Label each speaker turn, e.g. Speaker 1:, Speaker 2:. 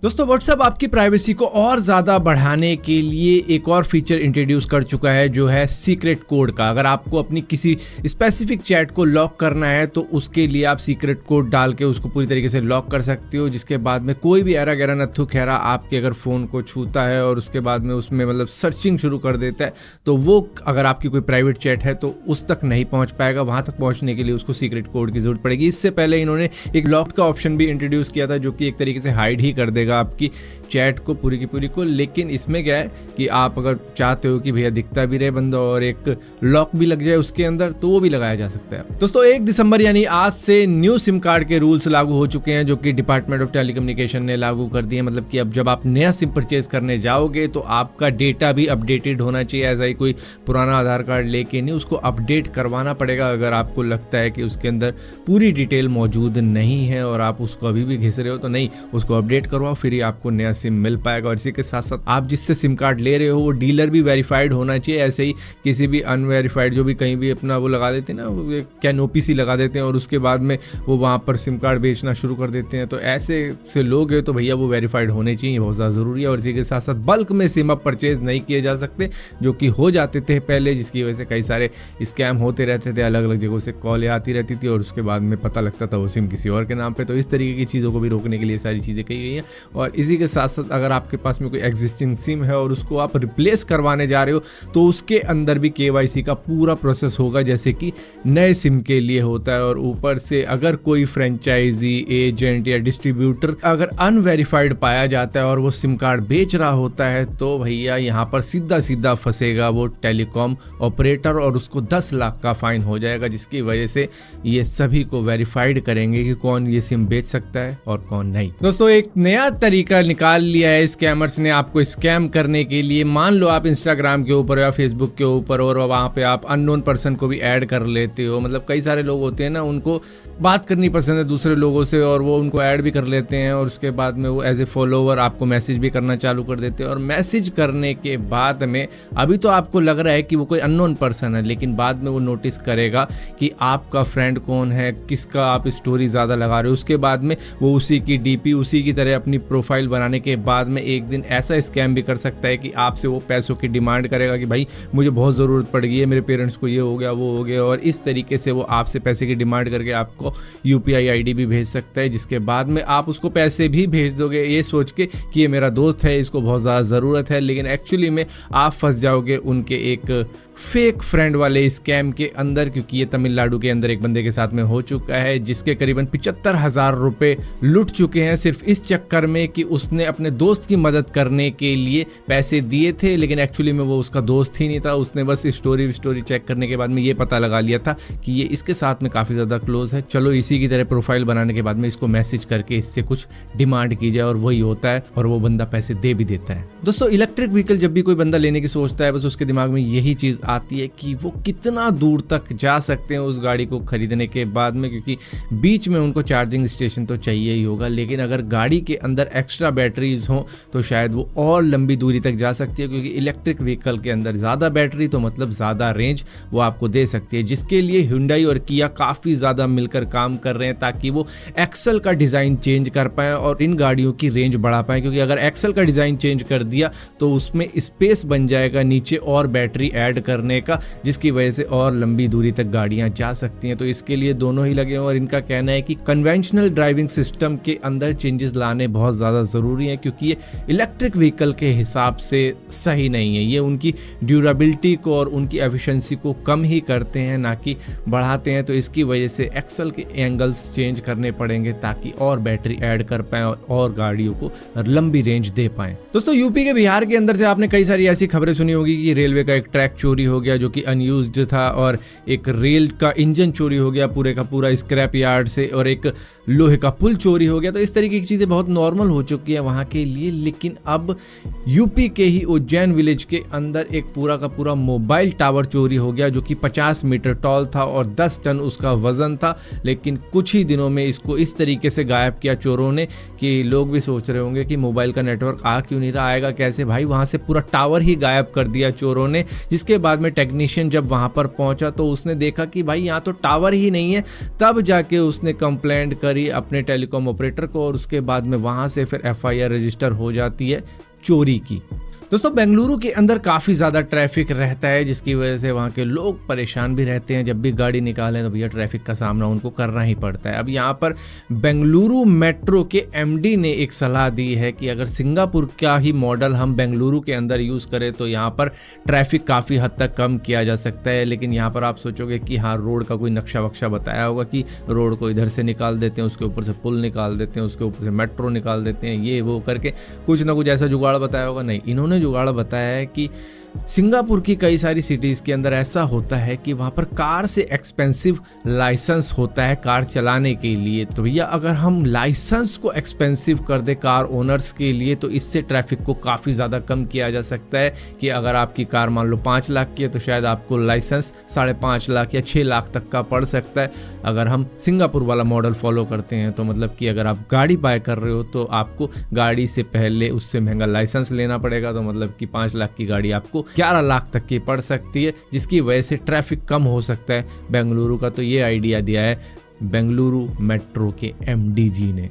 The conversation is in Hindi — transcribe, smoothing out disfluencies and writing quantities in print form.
Speaker 1: दोस्तों व्हाट्सएप आपकी प्राइवेसी को और ज़्यादा बढ़ाने के लिए एक और फीचर इंट्रोड्यूस कर चुका है जो है सीक्रेट कोड का। अगर आपको अपनी किसी स्पेसिफिक चैट को लॉक करना है तो उसके लिए आप सीक्रेट कोड डाल के उसको पूरी तरीके से लॉक कर सकते हो, जिसके बाद में कोई भी एरा गैरा नत्थु खैरा आपके अगर फ़ोन को छूता है और उसके बाद में उसमें मतलब सर्चिंग शुरू कर देता है तो वो अगर आपकी कोई प्राइवेट चैट है तो उस तक नहीं पहुँच पाएगा। वहाँ तक पहुँचने के लिए उसको सीक्रेट कोड की ज़रूरत पड़ेगी। इससे पहले इन्होंने एक लॉक का ऑप्शन भी इंट्रोड्यूस किया था जो कि एक तरीके से हाइड ही कर देगा आपकी चैट को पूरी की पूरी को। लेकिन इसमें क्या है कि आप अगर चाहते हो कि भैया दिखता भी रहे बंदा और एक लॉक भी लग जाए उसके अंदर तो वो भी लगाया जा सकता है। दोस्तों 1 दिसंबर यानी आज से न्यू सिम कार्ड के रूल्स लागू हो चुके हैं जो कि डिपार्टमेंट ऑफ टेलीकम्युनिकेशन ने लागू कर दिए। मतलब कि अब जब आप नया सिम परचेज करने जाओगे तो आपका डेटा भी अपडेटेड होना चाहिए। ऐसा ही कोई पुराना आधार कार्ड लेके नहीं, उसको अपडेट करवाना पड़ेगा अगर आपको लगता है कि उसके अंदर पूरी डिटेल मौजूद नहीं है और आप उसको अभी भी घिस रहे हो तो नहीं, उसको अपडेट करवाओ फिर ही आपको नया सिम मिल पाएगा। और इसी के साथ साथ आप जिससे सिम कार्ड ले रहे हो वो डीलर भी वेरीफाइड होना चाहिए। ऐसे ही किसी भी अनवेरीफाइड जो भी कहीं भी अपना वो लगा देते हैं ना, कैनोपी सी लगा देते हैं और उसके बाद में वो वहाँ पर सिम कार्ड बेचना शुरू कर देते हैं, तो ऐसे से लोग हैं तो भैया वो वेरीफाइड होने चाहिए, बहुत ज़्यादा ज़रूरी है। और इसी के साथ साथ बल्क में सिम अब परचेज नहीं किए जा सकते जो कि हो जाते थे पहले, जिसकी वजह से कई सारे स्कैम होते रहते थे। अलग अलग जगहों से कॉलें आती रहती थी और उसके बाद में पता लगता था वो सिम किसी और के नाम पे। तो इस तरीके की चीज़ों को भी रोकने के लिए सारी चीज़ें कही गई हैं। और इसी के साथ साथ अगर आपके पास में कोई एग्जिस्टिंग सिम है और उसको आप रिप्लेस करवाने जा रहे हो तो उसके अंदर भी KYC का पूरा प्रोसेस होगा जैसे कि नए सिम के लिए होता है। और ऊपर से अगर कोई फ्रेंचाइजी एजेंट या डिस्ट्रीब्यूटर अगर अनवेरीफाइड पाया जाता है और वो सिम कार्ड बेच रहा होता है तो भैया यहाँ पर सीधा सीधा फंसेगा वो टेलीकॉम ऑपरेटर और उसको 10 लाख का फाइन हो जाएगा, जिसकी वजह से ये सभी को वेरीफाइड करेंगे कि कौन ये सिम बेच सकता है और कौन नहीं। दोस्तों एक नया तरीका निकाल लिया है स्कैमर्स ने आपको स्कैम करने के लिए। मान लो आप इंस्टाग्राम के ऊपर या फेसबुक के ऊपर और वहाँ पे आप अननोन पर्सन को भी ऐड कर लेते हो। मतलब कई सारे लोग होते हैं ना, उनको बात करनी पसंद है दूसरे लोगों से और वो उनको ऐड भी कर लेते हैं और उसके बाद में वो एज ए फॉलोवर आपको मैसेज भी करना चालू कर देते हैं। और मैसेज करने के बाद में अभी तो आपको लग रहा है कि वो कोई अननोन पर्सन है, लेकिन बाद में वो नोटिस करेगा कि आपका फ्रेंड कौन है, किसका आप स्टोरी ज़्यादा लगा रहे हो। उसके बाद में वो उसी की DP उसी की तरह अपनी प्रोफाइल बनाने के बाद में एक दिन ऐसा स्कैम भी कर सकता है कि आपसे वो पैसों की डिमांड करेगा कि भाई मुझे बहुत ज़रूरत पड़ गई है, मेरे पेरेंट्स को ये हो गया वो हो गया, और इस तरीके से वो आपसे पैसे की डिमांड करके आपको UPI ID भी भेज सकता है, जिसके बाद में आप उसको पैसे भी भेज दोगे ये सोच के कि ये मेरा दोस्त है, इसको बहुत ज़्यादा ज़रूरत है। लेकिन एक्चुअली में आप फंस जाओगे उनके एक फेक फ्रेंड वाले स्कैम के अंदर, क्योंकि ये तमिलनाडु के अंदर एक बंदे के साथ में हो चुका है जिसके करीबन 75,000 रुपये लुट चुके हैं सिर्फ इस चक्कर में कि उसने अपने दोस्त की मदद करने के लिए पैसे दिए थे, लेकिन एक्चुअली में वो उसका दोस्त ही नहीं था। उसने बस स्टोरी चेक करने के बाद में ये पता लगा लिया था कि ये इसके साथ में काफ़ी ज़्यादा क्लोज है, चलो इसी की तरह प्रोफाइल बनाने के बाद में इसको मैसेज करके इससे कुछ डिमांड की जाए, और वही होता है और वो बंदा पैसे दे भी देता है। दोस्तों इलेक्ट्रिक व्हीकल जब भी कोई बंदा लेने की सोचता है बस उसके दिमाग में यही चीज़ आती है कि वो कितना दूर तक जा सकते हैं उस गाड़ी को खरीदने के बाद में, क्योंकि बीच में उनको चार्जिंग स्टेशन तो चाहिए ही होगा। लेकिन अगर गाड़ी के अंदर एक्स्ट्रा बैटरीज हों तो शायद वो और लंबी दूरी तक जा सकती है, क्योंकि इलेक्ट्रिक व्हीकल के अंदर ज़्यादा बैटरी तो मतलब ज़्यादा रेंज वो आपको दे सकती है, जिसके लिए Hyundai और Kia काफ़ी ज़्यादा मिलकर काम कर रहे हैं ताकि वो एक्सल का डिज़ाइन चेंज कर पाएँ और इन गाड़ियों की रेंज बढ़ा पाएँ। क्योंकि अगर एक्सल का डिज़ाइन चेंज कर दिया तो उसमें स्पेस बन जाएगा नीचे और बैटरी ऐड करने का, जिसकी वजह से और लंबी दूरी तक गाड़ियाँ जा सकती हैं। तो इसके लिए दोनों ही लगे हैं और इनका कहना है कि कन्वेंशनल ड्राइविंग सिस्टम के अंदर चेंजेस लाने बहुत ज़्यादा ज़रूरी हैं, क्योंकि ये इलेक्ट्रिक व्हीकल के हिसाब से सही नहीं है। ये उनकी ड्यूरेबिलिटी को और उनकी एफिशिएंसी को कम ही करते हैं ना कि बढ़ाते हैं। तो इसकी वजह से एक्सल के एंगल्स चेंज करने पड़ेंगे ताकि और बैटरी ऐड कर पाएँ और गाड़ियों को लंबी रेंज दे पाएँ। दोस्तों यूपी के बिहार के अंदर से आपने कई सारी ऐसी खबरें सुनी होगी कि रेलवे का एक ट्रैक चोरी हो गया जो कि अनयूज्ड था, और एक रेल का इंजन चोरी हो गया पूरे का पूरा स्क्रैप यार्ड से, और एक लोहे का पुल चोरी हो गया। तो इस तरीके की चीज़ें बहुत नॉर्मल हो चुकी है वहाँ के लिए। लेकिन अब यूपी के ही उज्जैन विलेज के अंदर एक पूरा का पूरा मोबाइल टावर चोरी हो गया जो कि 50 मीटर टॉल था और 10 टन उसका वजन था। लेकिन कुछ ही दिनों में इसको इस तरीके से गायब किया चोरों ने कि लोग भी सोच रहे होंगे कि मोबाइल का नेटवर्क आ क्यों नहीं रहा, आएगा कैसे भाई। वहाँ से पूरा टावर ही गायब कर दिया चोरों ने, जिसके बाद में टेक्नीशियन जब वहाँ पर पहुँचा तो उसने देखा कि भाई यहाँ तो टावर ही नहीं है। तब जाके उसने कंप्लेंट करी अपने टेलीकॉम ऑपरेटर को और उसके बाद में वहाँ से फिर FIR रजिस्टर हो जाती है चोरी की। दोस्तों बेंगलुरु के अंदर काफ़ी ज़्यादा ट्रैफिक रहता है, जिसकी वजह से वहाँ के लोग परेशान भी रहते हैं। जब भी गाड़ी निकालें तो भैया ट्रैफिक का सामना उनको करना ही पड़ता है। अब यहाँ पर बेंगलुरु मेट्रो के MD ने एक सलाह दी है कि अगर सिंगापुर का ही मॉडल हम बेंगलुरु के अंदर यूज़ करें तो यहाँ पर ट्रैफिक काफ़ी हद तक कम किया जा सकता है। लेकिन यहाँ पर आप सोचोगे कि हाँ, रोड का कोई नक्शा वक्शा बताया होगा कि रोड को इधर से निकाल देते हैं, उसके ऊपर से पुल निकाल देते हैं, उसके ऊपर से मेट्रो निकाल देते हैं, ये वो करके कुछ ना कुछ ऐसा जुगाड़ बताया होगा। नहीं, इन्होंने जुगाड़ बताया है कि सिंगापुर की कई सारी सिटीज़ के अंदर ऐसा होता है कि वहाँ पर कार से एक्सपेंसिव लाइसेंस होता है कार चलाने के लिए। तो भैया अगर हम लाइसेंस को एक्सपेंसिव कर दे कार ओनर्स के लिए तो इससे ट्रैफिक को काफ़ी ज़्यादा कम किया जा सकता है कि अगर आपकी कार मान लो 5 लाख की है तो शायद आपको लाइसेंस 5.5 लाख या 6 लाख तक का पड़ सकता है। अगर हम सिंगापुर वाला मॉडल फॉलो करते हैं तो मतलब कि अगर आप गाड़ी बाय कर रहे हो तो आपको गाड़ी से पहले उससे महंगा लाइसेंस लेना पड़ेगा। तो मतलब कि 5 लाख की गाड़ी आपको 11 लाख तक की पड़ सकती है, जिसकी वजह से ट्रैफिक कम हो सकता है बेंगलुरु का। तो ये आइडिया दिया है बेंगलुरु मेट्रो के MD जी ने।